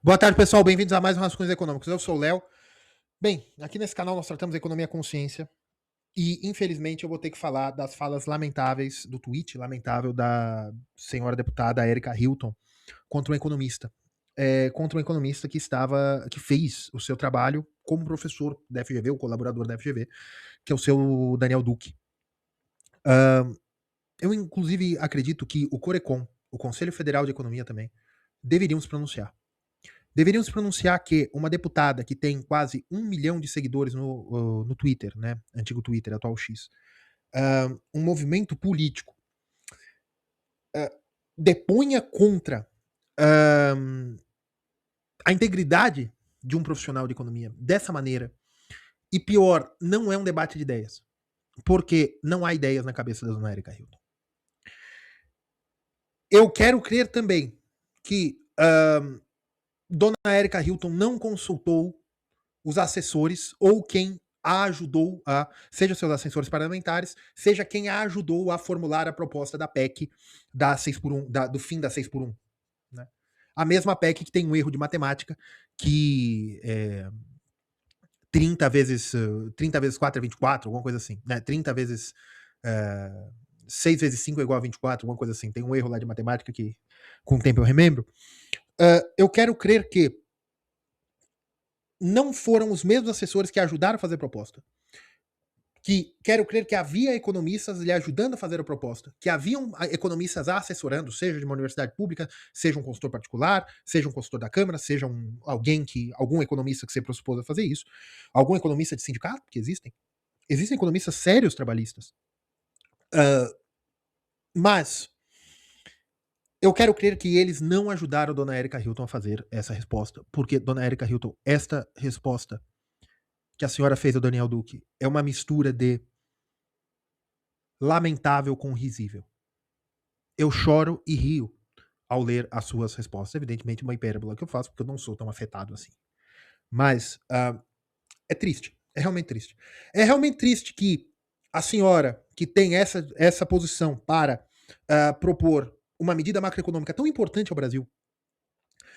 Boa tarde, pessoal. Bem-vindos a mais um Rascunhos Econômicos. Eu sou o Léo. Bem, aqui nesse canal nós tratamos economia e consciência e, infelizmente, eu vou ter que falar das falas lamentáveis, do tweet lamentável da senhora deputada Erika Hilton contra um economista. Contra um economista que fez o seu trabalho como professor da FGV, o colaborador da FGV, que é o seu Daniel Duque. Eu, inclusive, acredito que o Corecon, o Conselho Federal de Economia também, deveriam se pronunciar. Deveriam se pronunciar que uma deputada que tem quase 1 milhão de seguidores no Twitter, né? Antigo Twitter, atual X, um movimento político, deponha contra a integridade de um profissional de economia dessa maneira. E pior, não é um debate de ideias. Porque não há ideias na cabeça da dona Erika Hilton. Eu quero crer também que dona Erika Hilton não consultou os assessores ou quem a ajudou seja seus assessores parlamentares, seja quem a ajudou a formular a proposta da PEC da 6 por 1, do fim da 6 por 1. Né? A mesma PEC que tem um erro de matemática que 30 vezes 4 é 24, alguma coisa assim. Né? 30 vezes 6 vezes 5 é igual a 24, alguma coisa assim. Tem um erro lá de matemática que com o tempo eu remembro. Eu quero crer que não foram os mesmos assessores que ajudaram a fazer a proposta. Que quero crer que havia economistas lhe ajudando a fazer a proposta, que haviam economistas a assessorando, seja de uma universidade pública, seja um consultor particular, seja um consultor da Câmara, seja algum economista que se propôs a fazer isso, algum economista de sindicato, que existem economistas sérios trabalhistas. Mas eu quero crer que eles não ajudaram a dona Erika Hilton a fazer essa resposta, porque dona Erika Hilton, esta resposta que a senhora fez ao Daniel Duque é uma mistura de lamentável com risível. Eu choro e rio ao ler as suas respostas. Evidentemente, uma hipérbole que eu faço, porque eu não sou tão afetado assim. Mas é triste. É realmente triste. É realmente triste que a senhora, que tem essa posição para propor uma medida macroeconômica tão importante ao Brasil,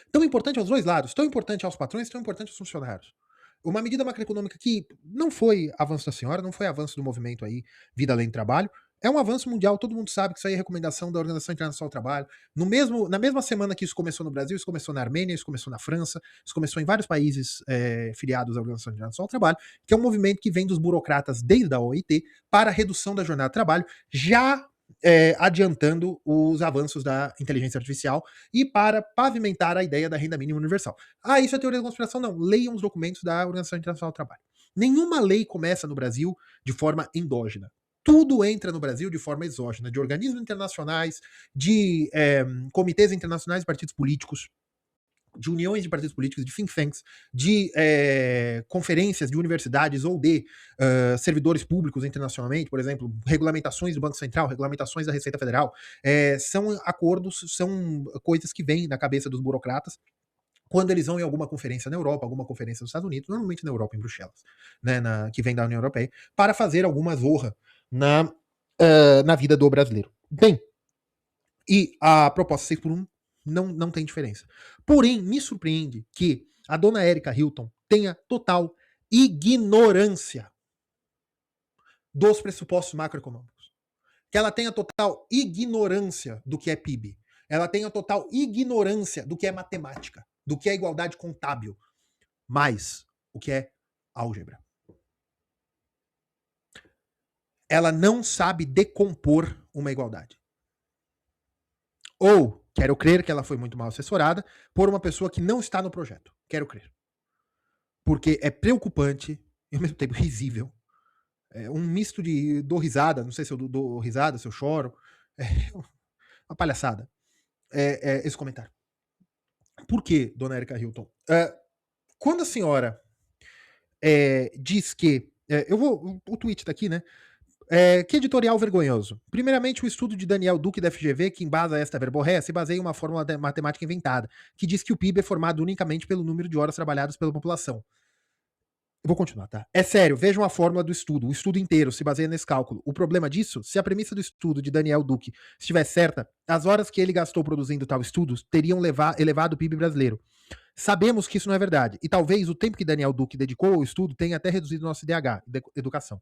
tão importante aos dois lados, tão importante aos patrões, tão importante aos funcionários, uma medida macroeconômica que não foi avanço da senhora, não foi avanço do movimento aí, Vida Além do Trabalho, é um avanço mundial, todo mundo sabe que isso aí é recomendação da Organização Internacional do Trabalho. Na mesma semana que isso começou no Brasil, isso começou na Armênia, isso começou na França, isso começou em vários países filiados à Organização Internacional do Trabalho, que é um movimento que vem dos burocratas desde a OIT para a redução da jornada de trabalho, já adiantando os avanços da inteligência artificial e para pavimentar a ideia da renda mínima universal. Isso é teoria da conspiração? Não. Leiam os documentos da Organização Internacional do Trabalho. Nenhuma lei começa no Brasil de forma endógena. Tudo entra no Brasil de forma exógena, de organismos internacionais, de comitês internacionais de partidos políticos, de uniões de partidos políticos, de think tanks, de conferências de universidades ou de servidores públicos internacionalmente, por exemplo, regulamentações do Banco Central, regulamentações da Receita Federal, são acordos, são coisas que vêm na cabeça dos burocratas quando eles vão em alguma conferência na Europa, alguma conferência nos Estados Unidos, normalmente na Europa, em Bruxelas, né, que vem da União Europeia, para fazer alguma zorra na vida do brasileiro. Bem, e a proposta 6 por 1 não tem diferença. Porém, me surpreende que a dona Erika Hilton tenha total ignorância dos pressupostos macroeconômicos. Que ela tenha total ignorância do que é PIB. Ela tenha total ignorância do que é matemática, do que é igualdade contábil, mais o que é álgebra. Ela não sabe decompor uma igualdade. Ou quero crer que ela foi muito mal assessorada por uma pessoa que não está no projeto. Quero crer. Porque é preocupante e ao mesmo tempo risível. É um misto de dou risada, não sei se eu dou risada, se eu choro. É uma palhaçada. Esse comentário. Por que, dona Erika Hilton? Quando a senhora diz que. O tweet tá aqui, né? Que editorial vergonhoso. Primeiramente, o estudo de Daniel Duque da FGV, que embasa esta verborréia, se baseia em uma fórmula matemática inventada, que diz que o PIB é formado unicamente pelo número de horas trabalhadas pela população. Eu vou continuar, tá? É sério, vejam a fórmula do estudo. O estudo inteiro se baseia nesse cálculo. O problema disso, se a premissa do estudo de Daniel Duque estiver certa, as horas que ele gastou produzindo tal estudo teriam elevado o PIB brasileiro. Sabemos que isso não é verdade, e talvez o tempo que Daniel Duque dedicou ao estudo tenha até reduzido nosso IDH, educação.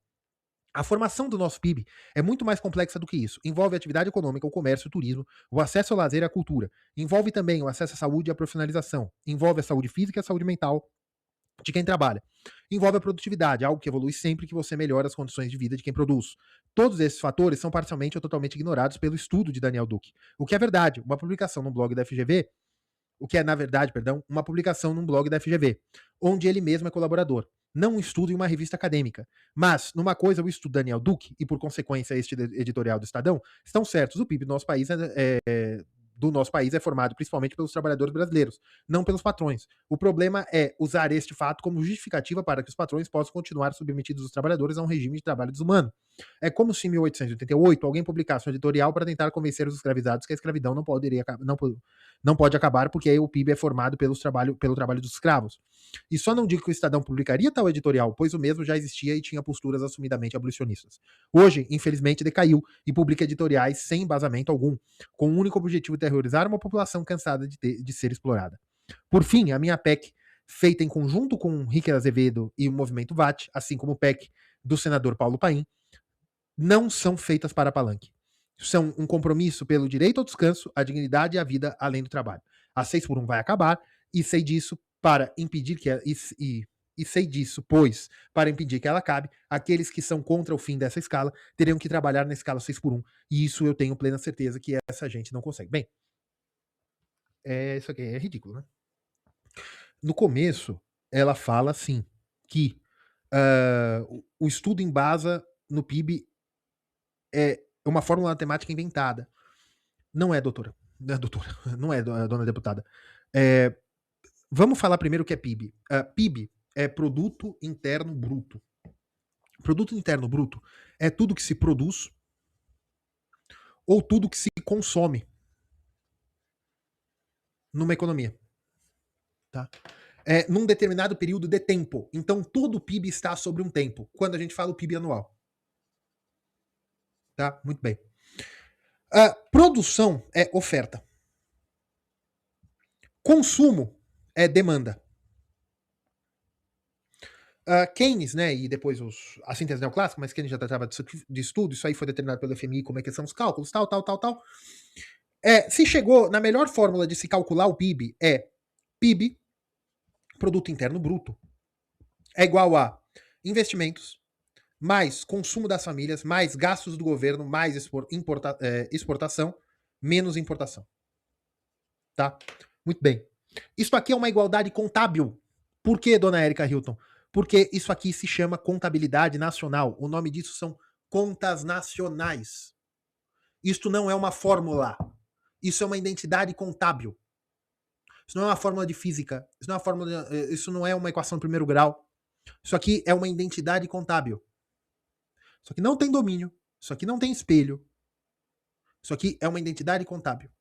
A formação do nosso PIB é muito mais complexa do que isso. Envolve a atividade econômica, o comércio, o turismo, o acesso ao lazer e à cultura. Envolve também o acesso à saúde e à profissionalização. Envolve a saúde física e a saúde mental de quem trabalha. Envolve a produtividade, algo que evolui sempre que você melhora as condições de vida de quem produz. Todos esses fatores são parcialmente ou totalmente ignorados pelo estudo de Daniel Duque. O que é verdade, uma publicação no blog da FGV, o que é, na verdade, perdão, uma publicação num blog da FGV, onde ele mesmo é colaborador. Não um estudo em uma revista acadêmica. Mas, numa coisa, o estudo Daniel Duque, e por consequência este editorial do Estadão, estão certos. O PIB do nosso país é formado principalmente pelos trabalhadores brasileiros, não pelos patrões. O problema é usar este fato como justificativa para que os patrões possam continuar submetidos os trabalhadores a um regime de trabalho desumano. É como se em 1888 alguém publicasse um editorial para tentar convencer os escravizados que a escravidão não pode acabar porque o PIB é formado pelo trabalho dos escravos. E só não digo que o Estadão publicaria tal editorial, pois o mesmo já existia e tinha posturas assumidamente abolicionistas. Hoje, infelizmente, decaiu e publica editoriais sem embasamento algum, com o único objetivo de terrorizar uma população cansada de ser explorada. Por fim, a minha PEC, feita em conjunto com Rique Azevedo e o movimento VAT, assim como o PEC do senador Paulo Paim, não são feitas para palanque. São um compromisso pelo direito ao descanso, à dignidade e à vida além do trabalho. A 6x1 vai acabar e sei disso para impedir que sei disso, pois, para impedir que ela acabe, aqueles que são contra o fim dessa escala teriam que trabalhar na escala 6x1, e isso eu tenho plena certeza que essa gente não consegue. Bem, isso aqui é ridículo, né? No começo, ela fala assim, que o estudo embasa no PIB é uma fórmula matemática inventada. Não é, doutora. Não é, doutora. Não é, dona deputada. Vamos falar primeiro o que é PIB. PIB é Produto Interno Bruto. Produto Interno Bruto é tudo que se produz ou tudo que se consome numa economia. Tá? Num determinado período de tempo. Então, todo o PIB está sobre um tempo, quando a gente fala o PIB anual. Tá? Muito bem. Produção é oferta. Consumo é demanda. Keynes, né, e depois a síntese neoclássica, mas Keynes já tratava de estudo, isso aí foi determinado pelo FMI, como é que são os cálculos, tal. Se chegou na melhor fórmula de se calcular o PIB, PIB, Produto Interno Bruto, é igual a investimentos, mais consumo das famílias, mais gastos do governo, mais exportação, menos importação. Tá? Muito bem. Isso aqui é uma igualdade contábil. Por que, dona Érica Hilton? Porque isso aqui se chama contabilidade nacional. O nome disso são contas nacionais. Isto não é uma fórmula. Isso é uma identidade contábil. Isso não é uma fórmula de física. Isso não é uma equação de primeiro grau. Isso aqui é uma identidade contábil. Isso aqui não tem domínio. Isso aqui não tem espelho. Isso aqui é uma identidade contábil.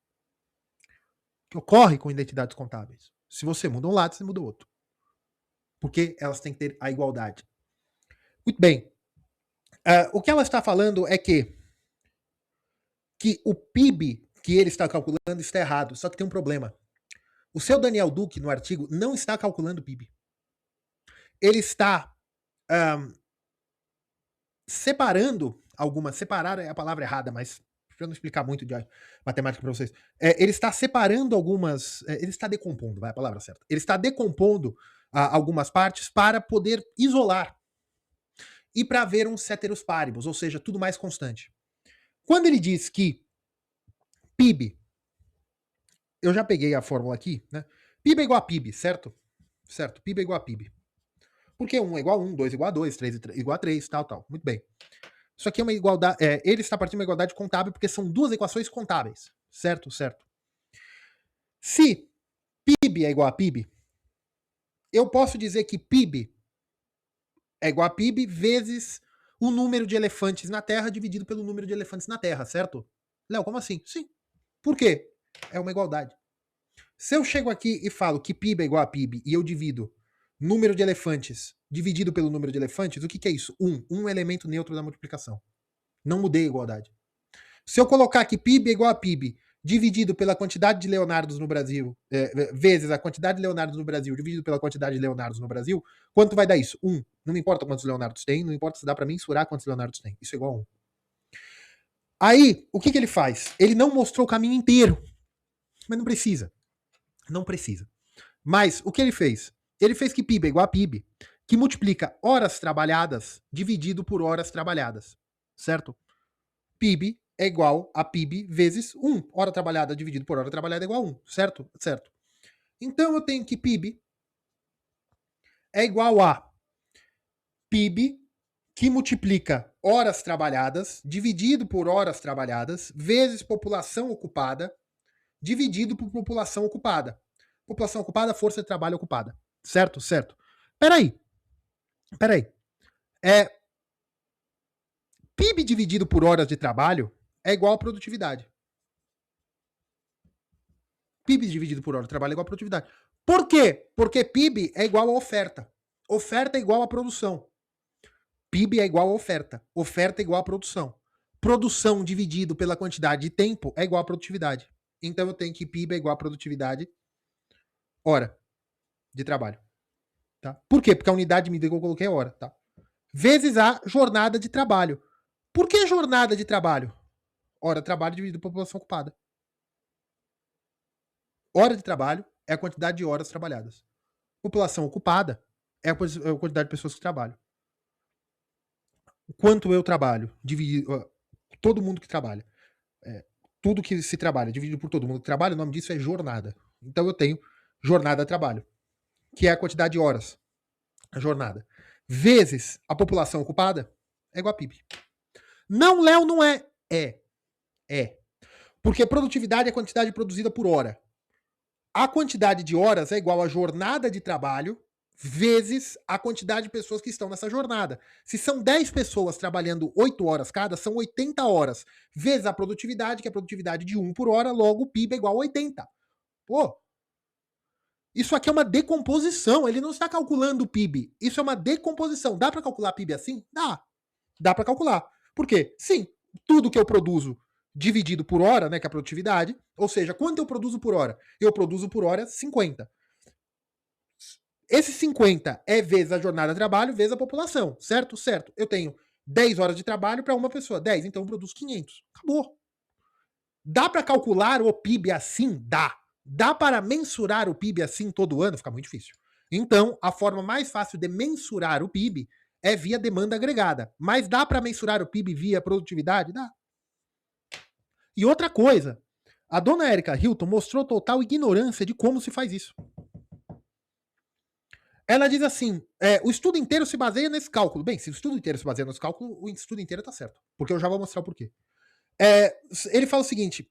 Que ocorre com identidades contábeis. Se você muda um lado, você muda o outro. Porque elas têm que ter a igualdade. Muito bem. O que ela está falando é que o PIB que ele está calculando está errado. Só que tem um problema. O seu Daniel Duque, no artigo, não está calculando o PIB. Ele está separando algumas... Separar é a palavra errada, mas para eu não explicar muito de matemática para vocês. Ele está separando algumas... ele está decompondo, vai a palavra certa. Ele está decompondo algumas partes para poder isolar e para ver um ceteris paribus, ou seja, tudo mais constante. Quando ele diz que PIB, eu já peguei a fórmula aqui, né? PIB é igual a PIB, certo? Certo, PIB é igual a PIB. Porque 1 é igual a 1, 2 é igual a 2, 3 é igual a 3, tal. Muito bem. Isso aqui é uma igualdade... ele está partindo de uma igualdade contábil porque são duas equações contábeis. Certo? Se PIB é igual a PIB, eu posso dizer que PIB é igual a PIB vezes o número de elefantes na Terra dividido pelo número de elefantes na Terra, certo? Léo, como assim? Sim. Por quê? É uma igualdade. Se eu chego aqui e falo que PIB é igual a PIB e eu divido número de elefantes dividido pelo número de elefantes, o que é isso? 1. 1 é elemento neutro da multiplicação. Não mudei a igualdade. Se eu colocar que PIB é igual a PIB dividido pela quantidade de Leonardos no Brasil, vezes a quantidade de Leonardos no Brasil, dividido pela quantidade de Leonardos no Brasil, quanto vai dar isso? 1. Não me importa quantos Leonardos tem, não importa se dá para mensurar quantos Leonardos tem. Isso é igual a 1. Aí, o que ele faz? Ele não mostrou o caminho inteiro. Mas não precisa. Não precisa. Mas o que ele fez? Ele fez que PIB é igual a PIB, que multiplica horas trabalhadas dividido por horas trabalhadas. Certo? PIB é igual a PIB vezes 1. Hora trabalhada dividido por hora trabalhada é igual a 1. Certo? Certo. Então eu tenho que PIB é igual a PIB que multiplica horas trabalhadas dividido por horas trabalhadas vezes população ocupada dividido por população ocupada. População ocupada, força de trabalho ocupada. Certo? Certo. Peraí. PIB dividido por horas de trabalho é igual a produtividade. PIB dividido por hora de trabalho é igual a produtividade. Por quê? Porque PIB é igual a oferta. Oferta é igual a produção. PIB é igual a oferta. Oferta é igual a produção. Produção dividido pela quantidade de tempo é igual a produtividade. Então eu tenho que PIB é igual a produtividade hora de trabalho. Tá? Por quê? Porque a unidade de medida que eu coloquei é hora. Tá? Vezes a jornada de trabalho. Por que jornada de trabalho? Hora de trabalho dividido por população ocupada. Hora de trabalho é a quantidade de horas trabalhadas. População ocupada é a quantidade de pessoas que trabalham. Quanto eu trabalho, dividido, todo mundo que trabalha. Tudo que se trabalha, dividido por todo mundo que trabalha, o nome disso é jornada. Então eu tenho jornada de trabalho, que é a quantidade de horas. A jornada. Vezes a população ocupada é igual a PIB. Não, Léo, não é. É. Porque produtividade é a quantidade produzida por hora. A quantidade de horas é igual a jornada de trabalho vezes a quantidade de pessoas que estão nessa jornada. Se são 10 pessoas trabalhando 8 horas cada, são 80 horas. Vezes a produtividade, que é a produtividade de 1 por hora, logo o PIB é igual a 80. Pô, isso aqui é uma decomposição. Ele não está calculando o PIB. Isso é uma decomposição. Dá para calcular PIB assim? Dá. Dá para calcular. Por quê? Sim, tudo que eu produzo dividido por hora, né, que é a produtividade, ou seja, quanto eu produzo por hora? Eu produzo por hora 50. Esse 50 é vezes a jornada de trabalho, vezes a população, certo? Certo. Eu tenho 10 horas de trabalho para uma pessoa, 10, então eu produzo 500. Acabou. Dá para calcular o PIB assim? Dá. Dá para mensurar o PIB assim todo ano? Fica muito difícil. Então, a forma mais fácil de mensurar o PIB é via demanda agregada. Mas dá para mensurar o PIB via produtividade? Dá. E outra coisa, a dona Erika Hilton mostrou total ignorância de como se faz isso. Ela diz assim, o estudo inteiro se baseia nesse cálculo. Bem, se o estudo inteiro se baseia nesse cálculo, o estudo inteiro está certo. Porque eu já vou mostrar o porquê. Ele fala o seguinte,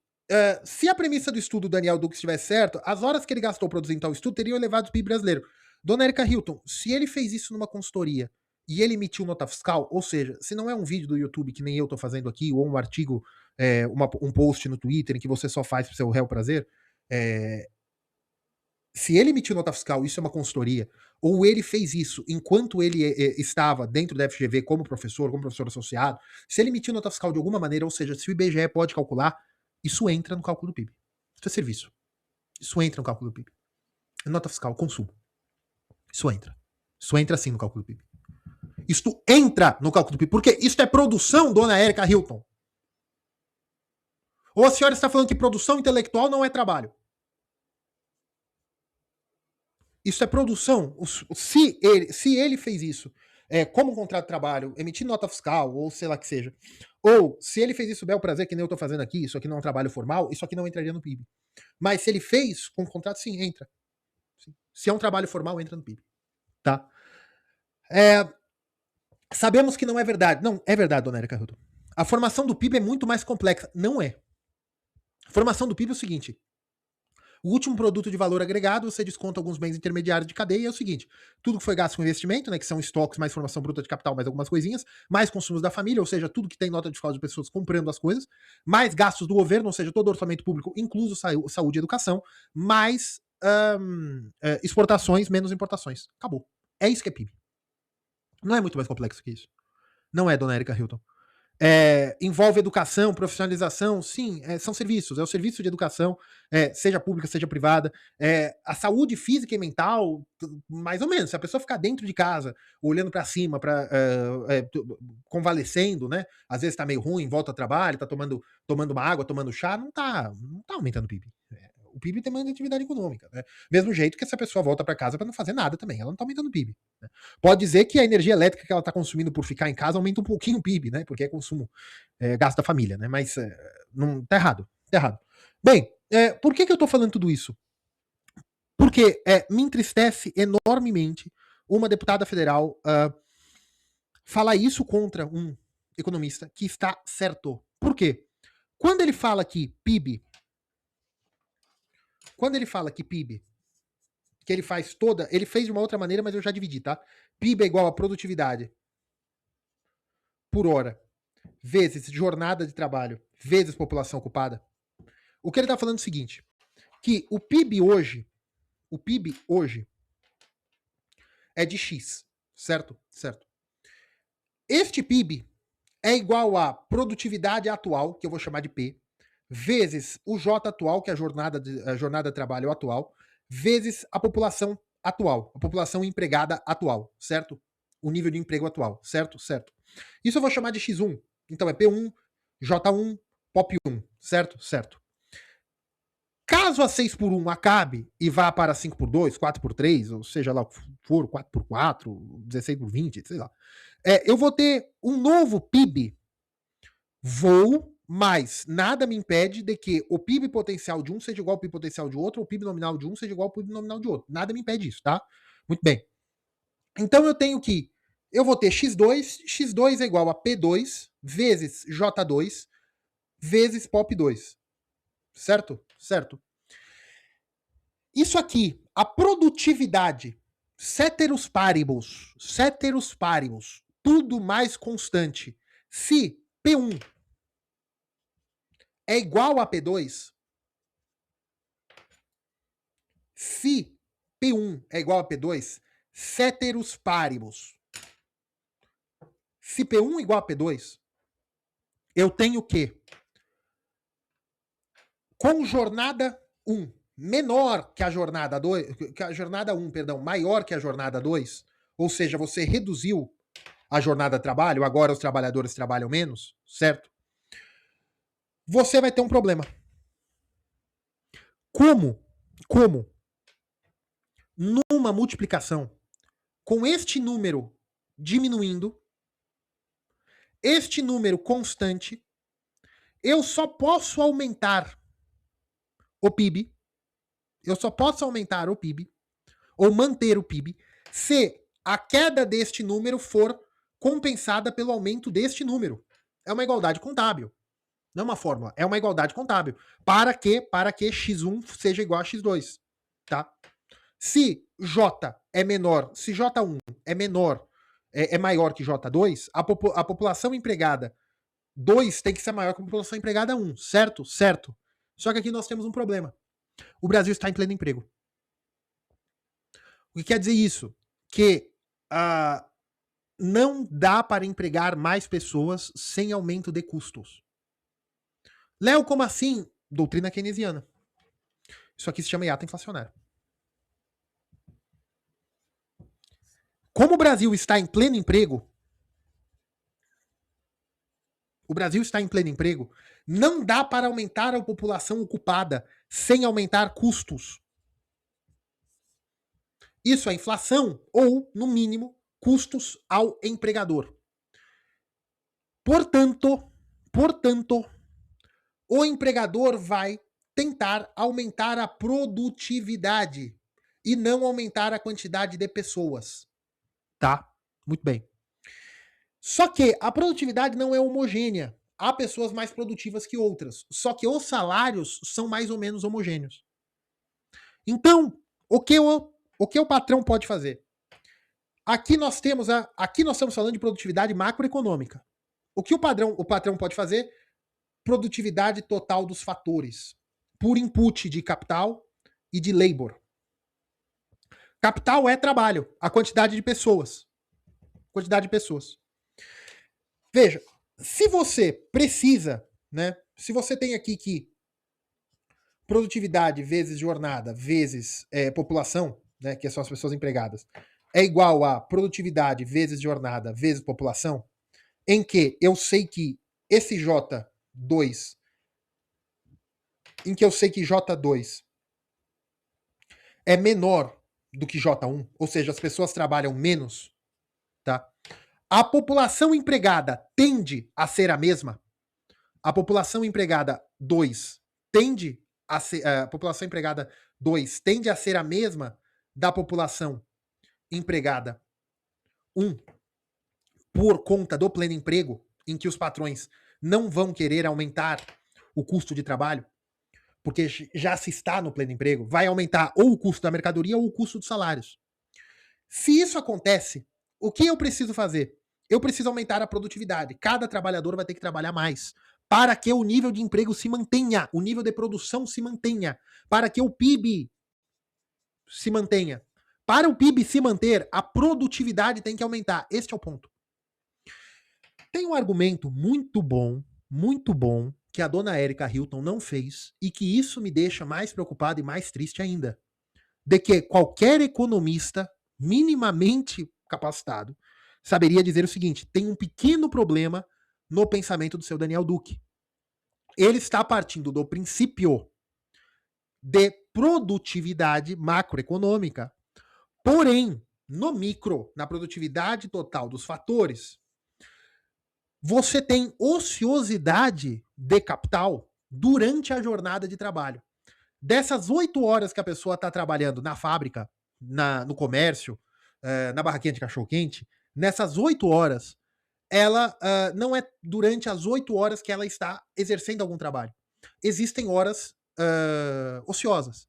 se a premissa do estudo do Daniel Duque estivesse certo, as horas que ele gastou produzindo tal estudo teriam elevado o PIB brasileiro. Dona Erika Hilton, se ele fez isso numa consultoria e ele emitiu nota fiscal, ou seja, se não é um vídeo do YouTube que nem eu estou fazendo aqui, ou um artigo, um post no Twitter em que você só faz pro seu réu prazer, se ele emitiu nota fiscal, isso é uma consultoria, ou ele fez isso enquanto ele estava dentro da FGV como professor associado, se ele emitiu nota fiscal de alguma maneira, ou seja, se o IBGE pode calcular, isso entra no cálculo do PIB. Isso é serviço. Isso entra no cálculo do PIB. Nota fiscal, consumo. Isso entra. Isso entra sim no cálculo do PIB. Isto entra no cálculo do PIB, porque isso é produção, dona Erika Hilton. Ou a senhora está falando que produção intelectual não é trabalho? Isso é produção. Se ele fez isso como um contrato de trabalho, emitir nota fiscal, ou sei lá que seja, ou se ele fez isso bel prazer, que nem eu estou fazendo aqui, isso aqui não é um trabalho formal, isso aqui não entraria no PIB. Mas se ele fez com contrato, sim, entra. Sim. Se é um trabalho formal, entra no PIB. Tá? Sabemos que não é verdade. Não, é verdade, dona Erika Hilton. A formação do PIB é muito mais complexa. Não é. A formação do PIB é o seguinte: o último produto de valor agregado, você desconta alguns bens intermediários de cadeia, é o seguinte: tudo que foi gasto com investimento, né, que são estoques, mais formação bruta de capital, mais algumas coisinhas, mais consumos da família, ou seja, tudo que tem nota de fiscal de pessoas comprando as coisas, mais gastos do governo, ou seja, todo o orçamento público, incluso saúde e educação, mais exportações, menos importações. Acabou. É isso que é PIB. Não é muito mais complexo que isso. Não é, dona Erika Hilton. Envolve educação, profissionalização, sim, são serviços, é o serviço de educação, seja pública, seja privada, a saúde física e mental, mais ou menos, se a pessoa ficar dentro de casa, olhando para cima, convalescendo, né, às vezes tá meio ruim, volta ao trabalho, tá tomando uma água, tomando chá, não tá aumentando o PIB. O PIB demanda atividade econômica, né? Mesmo jeito que essa pessoa volta para casa para não fazer nada também, ela não tá aumentando o PIB. Né? Pode dizer que a energia elétrica que ela está consumindo por ficar em casa aumenta um pouquinho o PIB, né? Porque é consumo, gasto da família, né? Mas não tá errado, tá errado. Bem, por que eu tô falando tudo isso? Porque me entristece enormemente uma deputada federal falar isso contra um economista que está certo. Por quê? Quando ele fala que PIB, que ele faz ele fez de uma outra maneira, mas eu já dividi, tá? PIB é igual a produtividade por hora vezes jornada de trabalho vezes população ocupada. O que ele tá falando é o seguinte, que o PIB hoje é de X, certo? Certo. Este PIB é igual à produtividade atual, que eu vou chamar de P, vezes o J atual, que é a jornada de trabalho atual, vezes a população atual, a população empregada atual, certo? O nível de emprego atual, certo? Certo. Isso eu vou chamar de X1. Então é P1, J1, POP1, certo? Certo. Caso a 6 por 1 acabe e vá para 5 por 2, 4 por 3, ou seja lá o que for, 4 por 4, 16 por 20, sei lá. Eu vou ter um novo PIB. Vou, mas nada me impede de que o PIB potencial de um seja igual ao PIB potencial de outro, ou o PIB nominal de um seja igual ao PIB nominal de outro. Nada me impede isso, tá? Muito bem. Então eu vou ter x2 é igual a P2 vezes J2 vezes POP2. Certo? Certo. Isso aqui, a produtividade, ceteris paribus, tudo mais constante. Se P1 é igual a P2, se P1 é igual a P2, ceteris paribus. Se P1 é igual a P2, eu tenho que, com jornada 1 menor que a jornada 2, que a jornada 1, perdão, maior que a jornada 2, ou seja, você reduziu a jornada de trabalho, agora os trabalhadores trabalham menos, certo? Você vai ter um problema. Como? Numa multiplicação, com este número diminuindo, este número constante, eu só posso aumentar o PIB, ou manter o PIB, se a queda deste número for compensada pelo aumento deste número. É uma igualdade contábil. Não é uma fórmula, é uma igualdade contábil. Para que x1 seja igual a x2. Tá? Se J é menor, se J1 é menor, é maior que J2, a população empregada 2 tem que ser maior que a população empregada 1, certo? Certo. Só que aqui nós temos um problema. O Brasil está em pleno emprego. O que quer dizer isso? Que não dá para empregar mais pessoas sem aumento de custos. Léo, como assim? Doutrina keynesiana. Isso aqui se chama hiato inflacionário. Como o Brasil está em pleno emprego, não dá para aumentar a população ocupada sem aumentar custos. Isso é inflação ou, no mínimo, custos ao empregador. Portanto, o empregador vai tentar aumentar a produtividade e não aumentar a quantidade de pessoas. Tá? Muito bem. Só que a produtividade não é homogênea. Há pessoas mais produtivas que outras. Só que os salários são mais ou menos homogêneos. Então, o que o patrão pode fazer? Aqui nós estamos falando de produtividade macroeconômica. O que o patrão pode fazer? Produtividade total dos fatores, por input de capital e de labor. Capital é trabalho, a quantidade de pessoas. Veja, Se você precisa, né? Se você tem aqui que produtividade vezes jornada vezes população, né? Que são as pessoas empregadas, é igual a produtividade vezes jornada vezes população, em que eu sei que esse J2, em que eu sei que J2 é menor do que J1, ou seja, as pessoas trabalham menos, tá? A população empregada tende a ser a mesma. A população empregada 2 tende a ser, a população empregada 2 tende a ser a mesma da população empregada 1 por conta do pleno emprego, em que os patrões não vão querer aumentar o custo de trabalho, porque já se está no pleno emprego, vai aumentar ou o custo da mercadoria ou o custo dos salários. Se isso acontece, o que eu preciso fazer? Eu preciso aumentar a produtividade. Cada trabalhador vai ter que trabalhar mais para que o nível de emprego se mantenha, o nível de produção se mantenha, para que o PIB se mantenha. Para o PIB se manter, a produtividade tem que aumentar. Este é o ponto. Tem um argumento muito bom, que a dona Erika Hilton não fez e que isso me deixa mais preocupado e mais triste ainda. De que qualquer economista minimamente capacitado saberia dizer o seguinte: tem um pequeno problema no pensamento do seu Daniel Duque. Ele está partindo do princípio de produtividade macroeconômica, porém, no micro, na produtividade total dos fatores, você tem ociosidade de capital durante a jornada de trabalho. Dessas 8 horas que a pessoa está trabalhando na fábrica, no comércio, na barraquinha de cachorro-quente, nessas 8 horas, ela não é durante as 8 horas que ela está exercendo algum trabalho. Existem horas ociosas.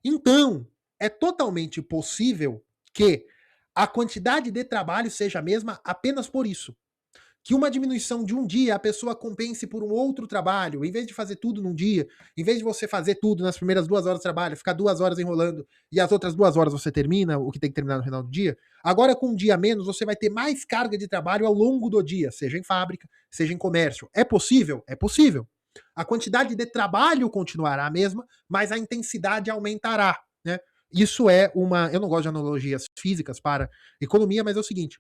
Então, é totalmente possível que a quantidade de trabalho seja a mesma apenas por isso. Que uma diminuição de um dia a pessoa compense por um outro trabalho, em vez de fazer tudo num dia, em vez de você fazer tudo nas primeiras 2 horas de trabalho, ficar 2 horas enrolando e as outras 2 horas você termina o que tem que terminar no final do dia, agora com um dia a menos você vai ter mais carga de trabalho ao longo do dia, seja em fábrica, seja em comércio. É possível? É possível. A quantidade de trabalho continuará a mesma, mas a intensidade aumentará, né? Isso é uma... Eu não gosto de analogias físicas para economia, mas é o seguinte: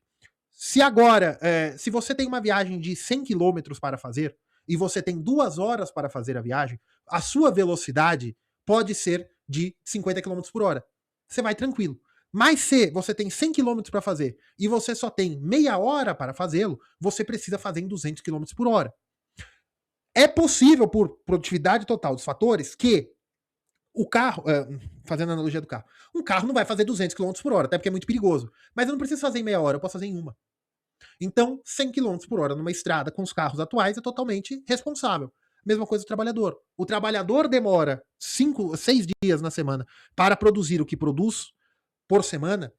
se agora, se você tem uma viagem de 100 quilômetros para fazer e você tem 2 horas para fazer a viagem, a sua velocidade pode ser de 50 quilômetros por hora. Você vai tranquilo. Mas se você tem 100 quilômetros para fazer e você só tem meia hora para fazê-lo, você precisa fazer em 200 quilômetros por hora. É possível, por produtividade total dos fatores, que o carro, fazendo a analogia do carro, um carro não vai fazer 200 quilômetros por hora, até porque é muito perigoso. Mas eu não preciso fazer em meia hora, eu posso fazer em uma. Então, 100 km por hora numa estrada com os carros atuais é totalmente responsável. Mesma coisa do trabalhador. O trabalhador demora 6 dias na semana para produzir o que produz por semana,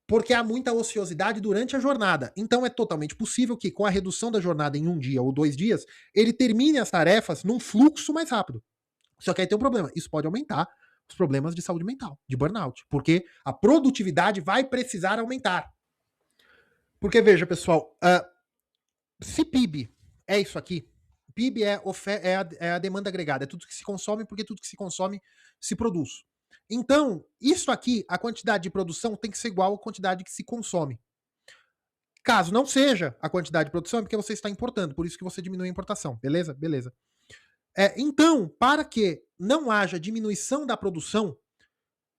porque há muita ociosidade durante a jornada. Então é totalmente possível que, com a redução da jornada em 1 dia ou 2 dias, ele termine as tarefas num fluxo mais rápido. Só que aí tem um problema. Isso pode aumentar os problemas de saúde mental, de burnout, porque a produtividade vai precisar aumentar. Porque, veja, pessoal, se PIB é isso aqui, PIB é a demanda agregada, é tudo que se consome, porque tudo que se consome se produz. Então, isso aqui, a quantidade de produção tem que ser igual à quantidade que se consome. Caso não seja a quantidade de produção, é porque você está importando, por isso que você diminui a importação, beleza? Beleza. Então, para que não haja diminuição da produção,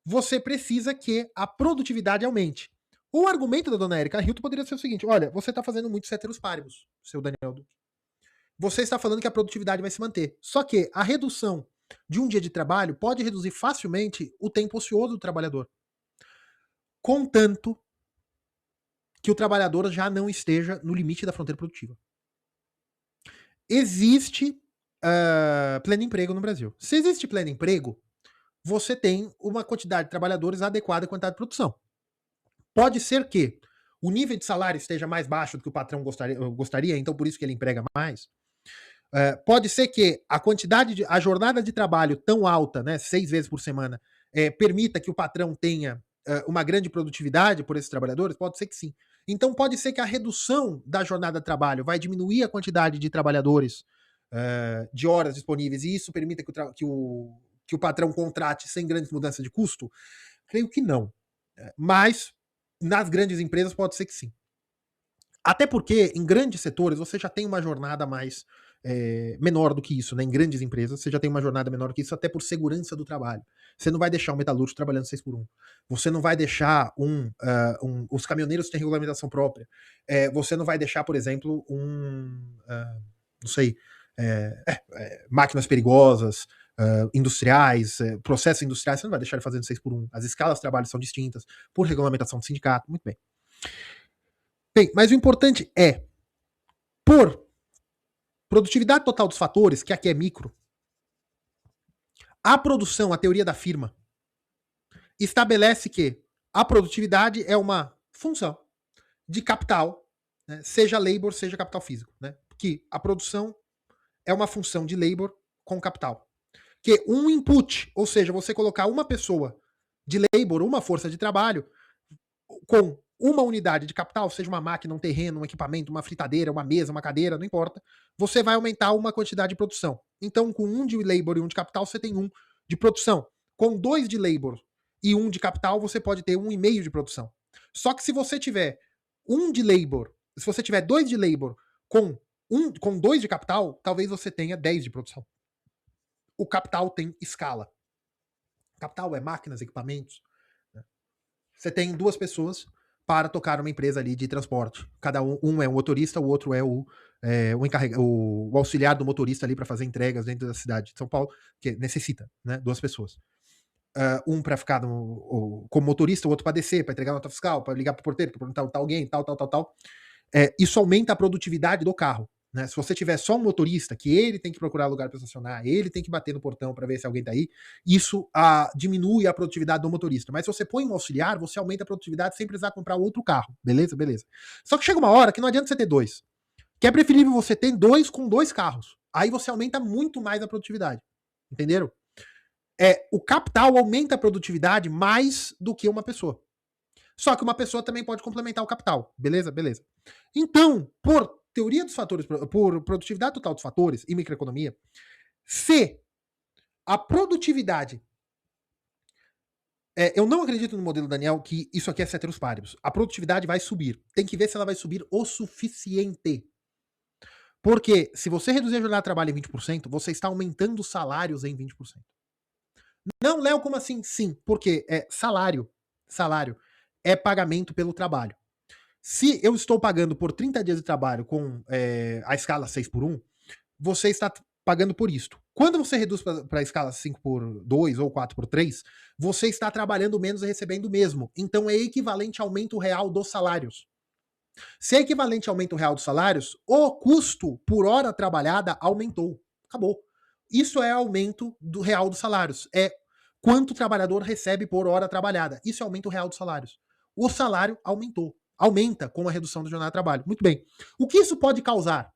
você precisa que a produtividade aumente. O argumento da dona Erika Hilton poderia ser o seguinte: olha, você está fazendo muitos ceteros páribus, seu Daniel Duque. Você está falando que a produtividade vai se manter. Só que a redução de um dia de trabalho pode reduzir facilmente o tempo ocioso do trabalhador. Contanto que o trabalhador já não esteja no limite da fronteira produtiva. Existe pleno emprego no Brasil. Se existe pleno emprego, você tem uma quantidade de trabalhadores adequada à quantidade de produção. Pode ser que o nível de salário esteja mais baixo do que o patrão gostaria, então por isso que ele emprega mais. Pode ser que a jornada de trabalho tão alta, né, 6 vezes por semana, permita que o patrão tenha uma grande produtividade por esses trabalhadores? Pode ser que sim. Então pode ser que a redução da jornada de trabalho vai diminuir a quantidade de trabalhadores, de horas disponíveis, e isso permita que o patrão contrate sem grandes mudanças de custo? Creio que não. Mas nas grandes empresas pode ser que sim. Até porque em grandes setores você já tem uma jornada mais menor do que isso, né? Em grandes empresas você já tem uma jornada menor do que isso, até por segurança do trabalho. Você não vai deixar um metalúrgico trabalhando 6 por 1. Você não vai deixar os caminhoneiros têm regulamentação própria. Você não vai deixar, por exemplo, não sei, máquinas perigosas, industriais, processos industriais, você não vai deixar ele fazendo 6 por 1. As escalas de trabalho são distintas, por regulamentação do sindicato, muito bem. Bem, mas o importante é, por produtividade total dos fatores, que aqui é micro, a produção, a teoria da firma, estabelece que a produtividade é uma função de capital, né, seja labor, seja capital físico. Né, que a produção é uma função de labor com capital. Que um input, ou seja, você colocar uma pessoa de labor, uma força de trabalho, com uma unidade de capital, seja uma máquina, um terreno, um equipamento, uma fritadeira, uma mesa, uma cadeira, não importa, você vai aumentar uma quantidade de produção. Então, com 1 de labor e 1 de capital, você tem 1 de produção. Com 2 de labor e 1 de capital, você pode ter 1,5 de produção. Só que se você tiver 1 de labor, se você tiver 2 de labor com 2 de capital, talvez você tenha 10 de produção. O capital tem escala. Capital é máquinas, equipamentos. Você tem 2 pessoas para tocar uma empresa ali de transporte. Cada um é um motorista, o outro é o auxiliar do motorista ali para fazer entregas dentro da cidade de São Paulo, que necessita, né, 2 pessoas. Um para ficar como motorista, o outro para descer, para entregar nota fiscal, para ligar para o porteiro, para perguntar tá alguém, tal. Isso aumenta a produtividade do carro. Né? Se você tiver só um motorista, que ele tem que procurar lugar para estacionar, ele tem que bater no portão para ver se alguém tá aí, isso diminui a produtividade do motorista. Mas se você põe um auxiliar, você aumenta a produtividade sem precisar comprar outro carro. Beleza? Beleza. Só que chega uma hora que não adianta você ter 2. Que é preferível você ter 2 com 2 carros. Aí você aumenta muito mais a produtividade. Entenderam? O capital aumenta a produtividade mais do que uma pessoa. Só que uma pessoa também pode complementar o capital. Beleza? Beleza. Então, por teoria dos fatores, por produtividade total dos fatores e microeconomia, se a produtividade... eu não acredito no modelo Daniel que isso aqui é ceteris paribus. A produtividade vai subir. Tem que ver se ela vai subir o suficiente. Porque se você reduzir a jornada de trabalho em 20%, você está aumentando os salários em 20%. Não, Léo, como assim? Sim, porque salário é pagamento pelo trabalho. Se eu estou pagando por 30 dias de trabalho com a escala 6 por 1, você está pagando por isto. Quando você reduz para a escala 5 por 2 ou 4 por 3, você está trabalhando menos e recebendo o mesmo. Então é equivalente ao aumento real dos salários. Se é equivalente ao aumento real dos salários, o custo por hora trabalhada aumentou. Acabou. Isso é aumento do real dos salários. É quanto o trabalhador recebe por hora trabalhada. Isso é aumento real dos salários. O salário aumentou. Aumenta com a redução da jornada de trabalho. Muito bem. O que isso pode causar?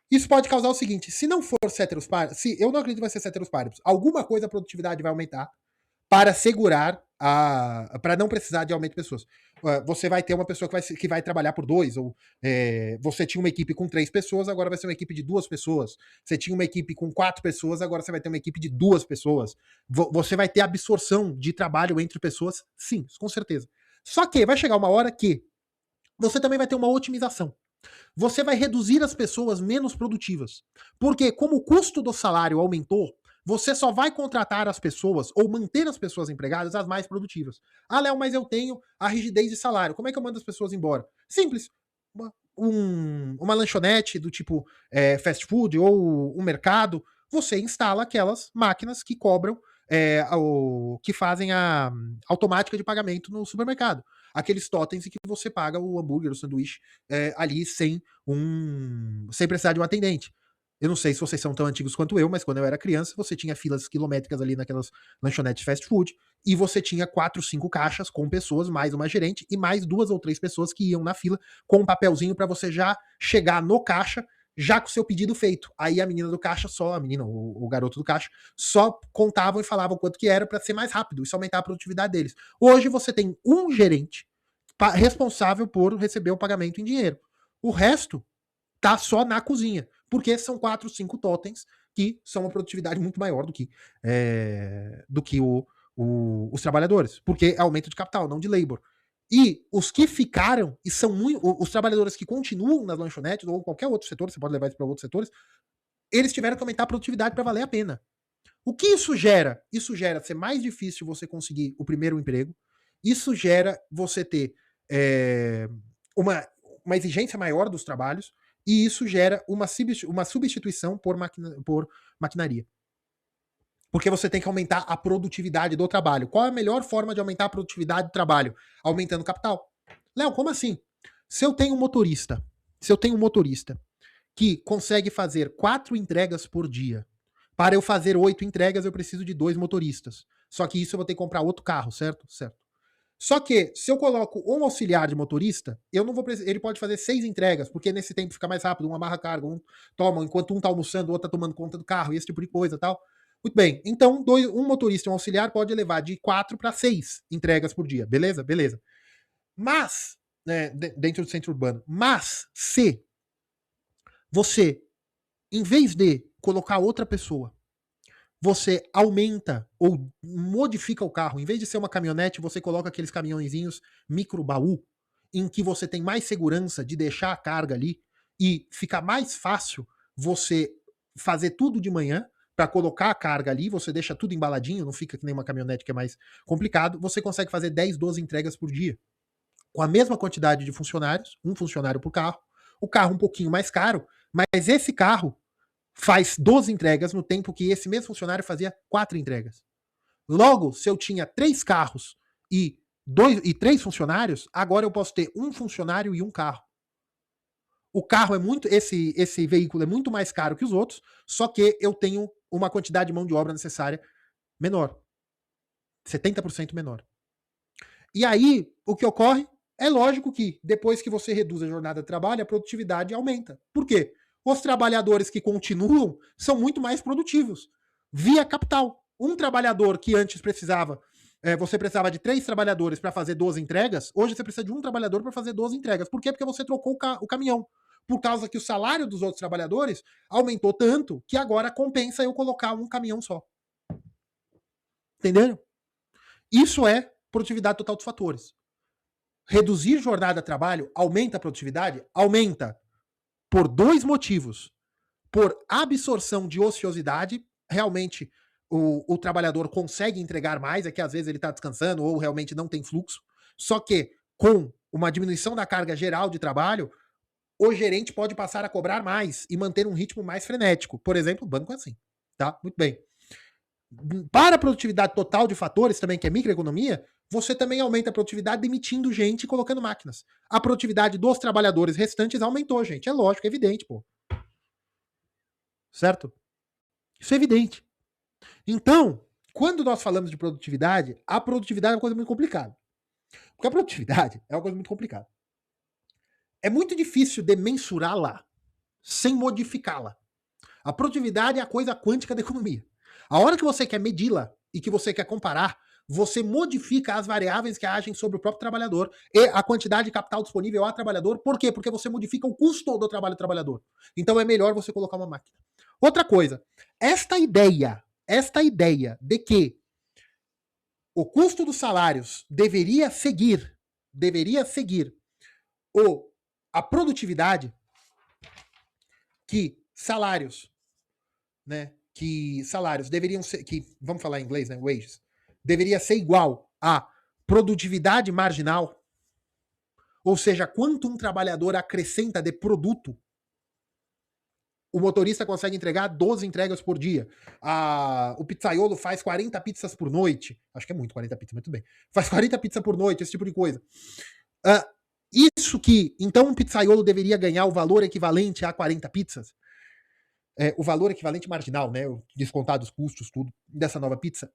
Isso pode causar o seguinte: se não for ceteris paribus, se eu não acredito que vai ser ceteris paribus, alguma coisa a produtividade vai aumentar para segurar para não precisar de aumento de pessoas. Você vai ter uma pessoa que vai trabalhar por 2, ou você tinha uma equipe com 3 pessoas, agora vai ser uma equipe de 2 pessoas. Você tinha uma equipe com 4 pessoas, agora você vai ter uma equipe de 2 pessoas. Você vai ter absorção de trabalho entre pessoas, sim, com certeza. Só que vai chegar uma hora que você também vai ter uma otimização. Você vai reduzir as pessoas menos produtivas. Porque como o custo do salário aumentou, você só vai contratar as pessoas ou manter as pessoas empregadas as mais produtivas. Ah, Léo, mas eu tenho a rigidez de salário. Como é que eu mando as pessoas embora? Simples. Uma lanchonete do tipo fast food ou um mercado, você instala aquelas máquinas que cobram, que fazem a automática de pagamento no supermercado. Aqueles totens em que você paga o hambúrguer, o sanduíche ali sem precisar de um atendente. Eu não sei se vocês são tão antigos quanto eu, mas quando eu era criança, você tinha filas quilométricas ali naquelas lanchonetes fast food, e você tinha 4, 5 caixas com pessoas, mais uma gerente, e mais 2 ou 3 pessoas que iam na fila com um papelzinho para você já chegar no caixa, já com o seu pedido feito. Aí a menina do caixa o garoto do caixa, só contavam e falavam quanto que era para ser mais rápido, isso aumentar a produtividade deles. Hoje você tem um gerente responsável por receber o pagamento em dinheiro. O resto tá só na cozinha, porque são 4, 5 totens que são uma produtividade muito maior do que os trabalhadores, porque é aumento de capital, não de labor. E os que ficaram, e são muito. Os trabalhadores que continuam nas lanchonetes, ou qualquer outro setor, você pode levar isso para outros setores, eles tiveram que aumentar a produtividade para valer a pena. O que isso gera? Isso gera ser mais difícil você conseguir o primeiro emprego, isso gera você ter uma exigência maior dos trabalhos, e isso gera uma substituição por maquinaria. Porque você tem que aumentar a produtividade do trabalho. Qual é a melhor forma de aumentar a produtividade do trabalho? Aumentando o capital. Léo, como assim? Se eu tenho um motorista que consegue fazer 4 entregas por dia, para eu fazer 8 entregas eu preciso de 2 motoristas. Só que isso eu vou ter que comprar outro carro, certo? Certo. Só que, se eu coloco um auxiliar de motorista, eu não vou ele pode fazer 6 entregas, porque nesse tempo fica mais rápido, um amarra carga, um toma, enquanto um tá almoçando, o outro tá tomando conta do carro, e esse tipo de coisa e tal. Muito bem, então um motorista e um auxiliar pode levar de 4 para 6 entregas por dia, beleza? Beleza. Mas, né, dentro do centro urbano, mas se você, em vez de colocar outra pessoa, você aumenta ou modifica o carro. Em vez de ser uma caminhonete, você coloca aqueles caminhõezinhos micro baú, em que você tem mais segurança de deixar a carga ali e fica mais fácil você fazer tudo de manhã para colocar a carga ali, você deixa tudo embaladinho, não fica que nem uma caminhonete que é mais complicado, você consegue fazer 10, 12 entregas por dia. Com a mesma quantidade de funcionários, um funcionário por carro, o carro um pouquinho mais caro, mas esse carro faz 12 entregas no tempo que esse mesmo funcionário fazia 4 entregas. Logo, se eu tinha 3 carros e 3 funcionários, agora eu posso ter um funcionário e um carro. O carro é muito. Esse veículo é muito mais caro que os outros, só que eu tenho uma quantidade de mão de obra necessária menor. 70% menor. E aí, o que ocorre? É lógico que depois que você reduz a jornada de trabalho, a produtividade aumenta. Por quê? Os trabalhadores que continuam são muito mais produtivos, via capital. Um trabalhador que antes você precisava de 3 trabalhadores para fazer 12 entregas, hoje você precisa de um trabalhador para fazer 12 entregas. Por quê? Porque você trocou o caminhão. Por causa que o salário dos outros trabalhadores aumentou tanto que agora compensa eu colocar um caminhão só. Entenderam? Isso é produtividade total dos fatores. Reduzir jornada de trabalho aumenta a produtividade? Aumenta por 2 motivos. Por absorção de ociosidade, realmente o trabalhador consegue entregar mais, é que às vezes ele está descansando ou realmente não tem fluxo. Só que com uma diminuição da carga geral de trabalho, o gerente pode passar a cobrar mais e manter um ritmo mais frenético. Por exemplo, o banco é assim. Tá? Muito bem. Para a produtividade total de fatores, também que é microeconomia, você também aumenta a produtividade demitindo gente e colocando máquinas. A produtividade dos trabalhadores restantes aumentou, gente. É lógico, é evidente, pô. Certo? Isso é evidente. Então, quando nós falamos de produtividade, a produtividade é uma coisa muito complicada. Porque a produtividade é uma coisa muito complicada. É muito difícil de mensurá-la sem modificá-la. A produtividade é a coisa quântica da economia. A hora que você quer medi-la e que você quer comparar, você modifica as variáveis que agem sobre o próprio trabalhador e a quantidade de capital disponível ao trabalhador. Por quê? Porque você modifica o custo do trabalho do trabalhador. Então é melhor você colocar uma máquina. Outra coisa, esta ideia de que o custo dos salários deveria seguir a produtividade, que salários deveriam ser, vamos falar em inglês, né, wages, deveria ser igual a produtividade marginal, ou seja, quanto um trabalhador acrescenta de produto, o motorista consegue entregar 12 entregas por dia. O pizzaiolo faz 40 pizzas por noite. Acho que é muito 40 pizzas, mas tudo bem. Faz 40 pizzas por noite, esse tipo de coisa. Isso que, então, um pizzaiolo deveria ganhar o valor equivalente a 40 pizzas. O valor equivalente marginal, né? Descontado os custos, tudo, dessa nova pizza.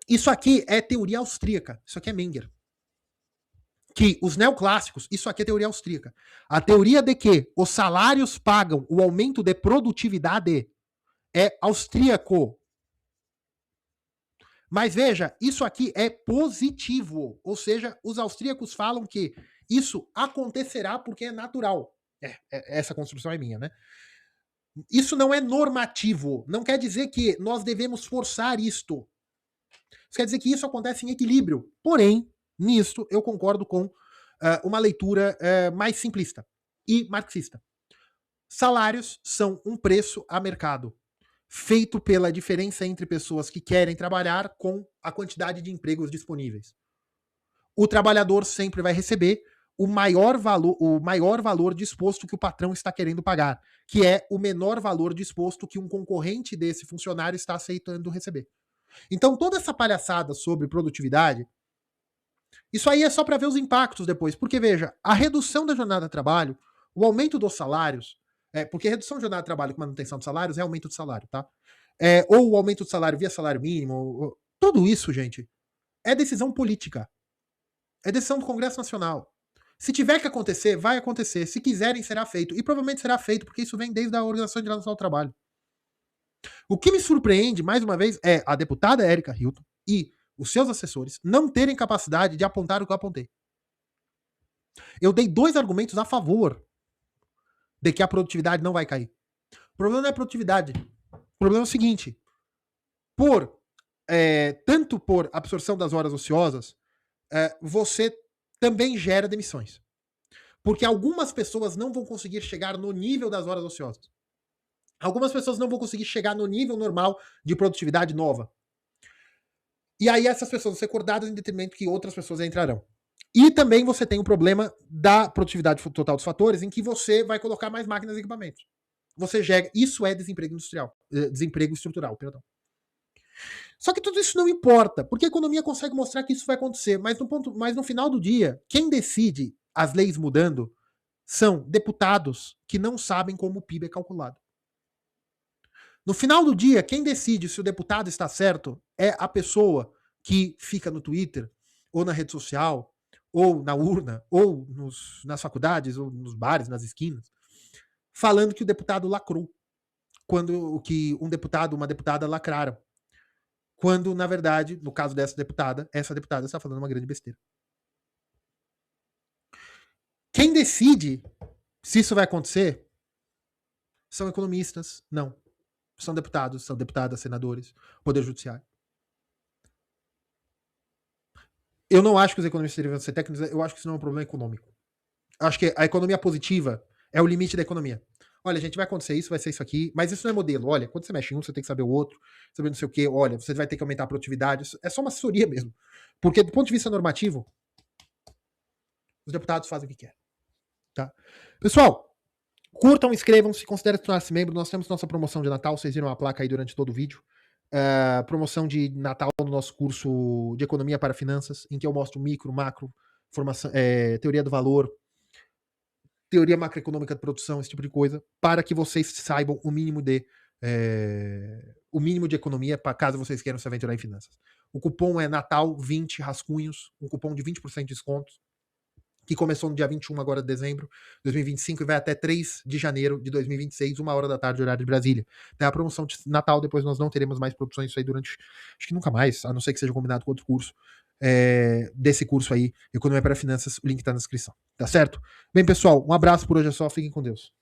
Isso aqui é teoria austríaca. Isso aqui é Menger. que os neoclássicos, isso aqui é teoria austríaca, a teoria de que os salários pagam o aumento de produtividade é austríaco. Mas veja, isso aqui é positivo, ou seja, os austríacos falam que isso acontecerá porque é natural. Essa construção é minha, né? Isso não é normativo, não quer dizer que nós devemos forçar isto. Isso quer dizer que isso acontece em equilíbrio. Porém, nisso eu concordo com uma leitura mais simplista e marxista. Salários são um preço a mercado, feito pela diferença entre pessoas que querem trabalhar com a quantidade de empregos disponíveis. O trabalhador sempre vai receber o maior valor disposto que o patrão está querendo pagar, que é o menor valor disposto que um concorrente desse funcionário está aceitando receber. Então, toda essa palhaçada sobre produtividade, isso aí é só para ver os impactos depois. Porque, veja, a redução da jornada de trabalho, o aumento dos salários, porque redução de jornada de trabalho com manutenção de salários é aumento de salário, tá? Ou o aumento de salário via salário mínimo, tudo isso, gente, é decisão política. É decisão do Congresso Nacional. Se tiver que acontecer, vai acontecer. Se quiserem, será feito. E provavelmente será feito, porque isso vem desde a Organização Internacional do Trabalho. O que me surpreende, mais uma vez, é a deputada Érica Hilton e os seus assessores não terem capacidade de apontar o que eu apontei. Eu dei 2 argumentos a favor de que a produtividade não vai cair. O problema não é a produtividade. O problema é o seguinte: tanto por absorção das horas ociosas, você também gera demissões. Porque algumas pessoas não vão conseguir chegar no nível das horas ociosas. Algumas pessoas não vão conseguir chegar no nível normal de produtividade nova. E aí essas pessoas vão ser cortadas em detrimento que outras pessoas entrarão. E também você tem o problema da produtividade total dos fatores, em que você vai colocar mais máquinas e equipamentos. Você gera. Isso é desemprego industrial. Desemprego estrutural, perdão. Só que tudo isso não importa, porque a economia consegue mostrar que isso vai acontecer. Mas no final do dia, quem decide as leis mudando são deputados que não sabem como o PIB é calculado. No final do dia, quem decide se o deputado está certo é a pessoa que fica no Twitter, ou na rede social, ou na urna, ou nas faculdades, ou nos bares, nas esquinas, falando que o deputado lacrou, quando que um deputado, uma deputada lacraram. Quando, na verdade, no caso dessa deputada está falando uma grande besteira. Quem decide se isso vai acontecer são economistas, não. São deputados, são deputadas, senadores, Poder Judiciário. Eu não acho que os economistas deveriam ser técnicos, eu acho que isso não é um problema econômico. Eu acho que a economia positiva é o limite da economia. Olha, gente, vai acontecer isso, vai ser isso aqui, mas isso não é modelo. Olha, quando você mexe em um, você tem que saber o outro, saber não sei o quê. Olha, você vai ter que aumentar a produtividade. Isso é só uma assessoria mesmo. Porque, do ponto de vista normativo, os deputados fazem o que querem. Tá? Pessoal, curtam, inscrevam-se, considerem tornar-se membro. Nós temos nossa promoção de Natal, vocês viram a placa aí durante todo o vídeo. Promoção de Natal no nosso curso de Economia para Finanças, em que eu mostro micro, macro, formação, teoria do valor, teoria macroeconômica de produção, esse tipo de coisa, para que vocês saibam o mínimo de economia, para caso vocês queiram se aventurar em finanças. O cupom é Natal 20 rascunhos, um cupom de 20% de desconto, que começou no dia 21 agora de dezembro de 2025 e vai até 3 de janeiro de 2026, 1h da tarde, horário de Brasília. Tem a promoção de Natal, depois nós não teremos mais produções isso aí durante, acho que nunca mais, a não ser que seja combinado com outro curso, desse curso aí, Economia para Finanças, o link tá na descrição, tá certo? Bem, pessoal, um abraço, por hoje é só, fiquem com Deus.